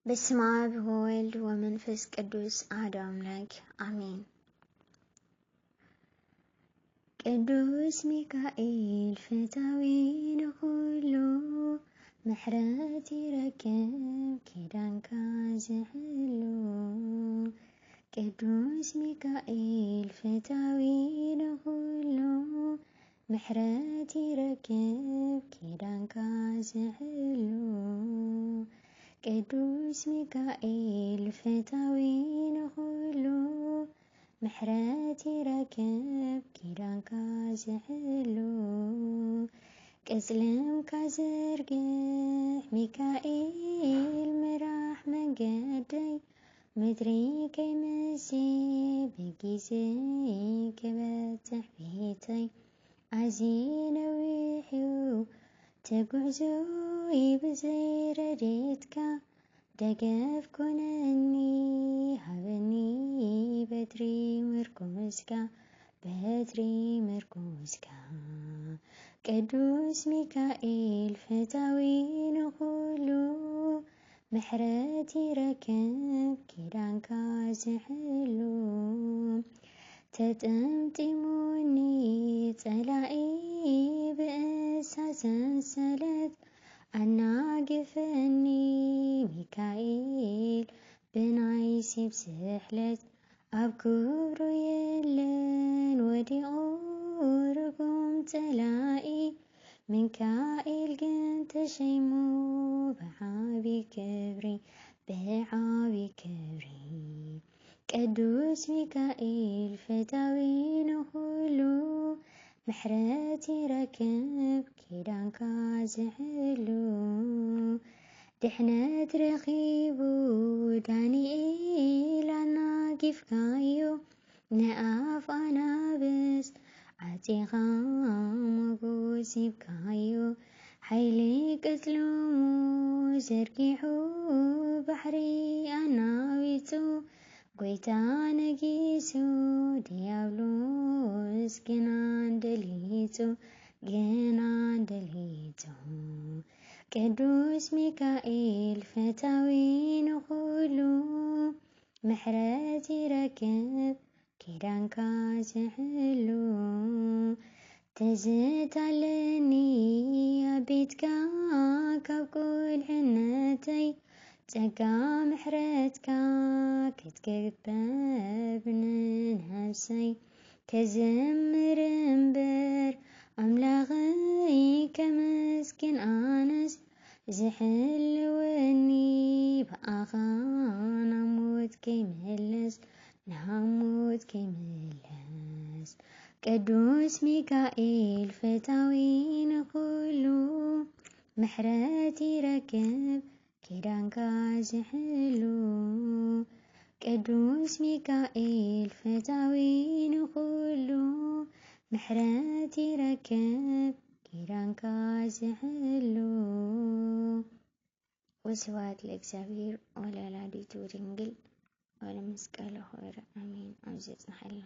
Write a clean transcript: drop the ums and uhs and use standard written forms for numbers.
በስመ አብ ወወልድ ወመንፈስ ቅዱስ አሐዱ አምላክ አሜን። ቅዱስ ሚካኤል ፍታዊ ንኹሉ ምሕረት ይረክብ ኪዳንካ ዝሕሉ። ቅዱስ ሚካኤል ፍታዊ ንኹሉ ምሕረት ይረክብ ኪዳንካ ዝሕሉ። ቅዱስ ሚካኤል ፍታዊ ንኹሉ ምሕረት ይረክብ ኪዳንካ ዝሕሉ። ቅጽልምካ ዘርግሕ ሚካኤል ምራሕ መንገደይ ምድሪ ከይመሲ ብጊዜ ክበጽሕ ቤተይ። ኣዝነዊሕ ተጉዕዞይ ብዘይ ረድኤትካ ደገፍ ኮነኒ ሃበኒ በትሪ ምርኩዝካ በትሪ ምርኩዝካ። ቅዱስ ሚካኤል ፍታዊ ንኹሉ ምሕረት ይረክብ ኪዳንካ ዝሕሉ። ተጠምጢሙኒ ጸላኢ ብእሳት ሰንሰለት ኣናግፈኒ ሚካኤል ብናይ ሲብ ስሕለት። ኣብ ክብሩ የለን ወዲቑ ርጉም ጸላኢ ሚካኤል ግን ተሸይሙ ብዓቢ ክብሪ ብዓቢ ክብሪ። ቅዱስ ሚካኤል ፍታዊ ንኹሉ ምሕረት ይረክብ ኪዳንካ ዝሕሉ። ድሕነት ረኺቡ ዳንኤል ኣናጊፍካዮ ንኣፍ ኣናብስት ዓፂኻ ሞገስ ሂብካዮ። ሓይሊ ቅጽልሙ ዘርጊሑ ባሕሪ ኣናዊጹ ጐይታ ነጊሱ ዲያብሎስ ግና እንደሊጹ ግና እንደሊጹ። ቅዱስ ሚካኤል ፍታዊ ንኹሉ ምሕረት ይረክብ ኪዳንካ ዝሕሉ። ትዝታለኒ ኣቤትካ ካብ ቁልዕነተይ ጸጋ ምሕረትካ ክትክበብ ንነፍሰይ። ከዘምር እምበር ኣምላኸይ ከመስግን ኣነስ ዝሕልወኒ ብኣኻ ናብ ሞት ከይምለስ ናብ ሞት ከይምለስ። ቅዱስ ሚካኤል ፍታዊ ንኹሉ ምሕረት ይረክብ ኪዳንካ ዝሕሉ። ቅዱስ ሚካኤል ፍታዊ ንኹሉ ምሕረት ይረክብ ኪዳንካ ዝሕሉ። ወስብሐት ለእግዚአብሔር ወለወላዲቱ ድንግል ወለመስቀሉ ክቡር አሜን። ኣብ ዘጽንሐልና